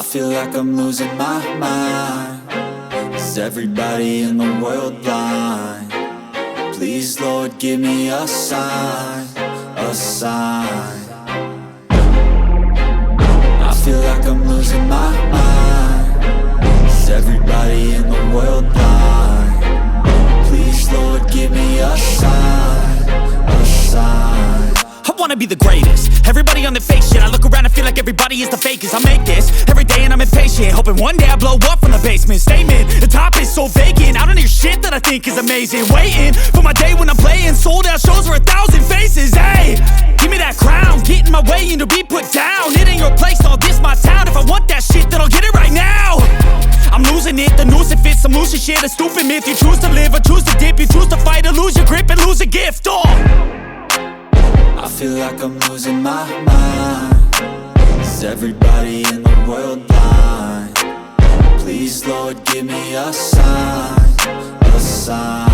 I feel like I'm losing my mind. Is everybody in the world blind? Please, Lord, give me a sign, a sign. I feel like I'm losing my mind. Is everybody in the world blind? Please, Lord, give me a sign, a sign. I wanna be the greatest. Everybody on the fake shit. I look around and feel like everybody is the fakest. I make this every day and I'm impatient, hoping one day I blow up from the basement. Statement, the top is so vacant. I don't hear shit that I think is amazing. Waiting for my day when I'm playing sold out shows for 1,000 faces. Hey, give me that crown, get in my way and to be put down. It ain't your place, all this my town. If I want that shit, then I'll get it right now. I'm losing it, the noose it fits, I'm losing shit. A stupid myth, you choose to live or choose to dip. You choose to fight or lose your grip and lose a gift. I feel like I'm losing my mind. Is everybody in the world blind? Please, Lord, give me a sign, a sign.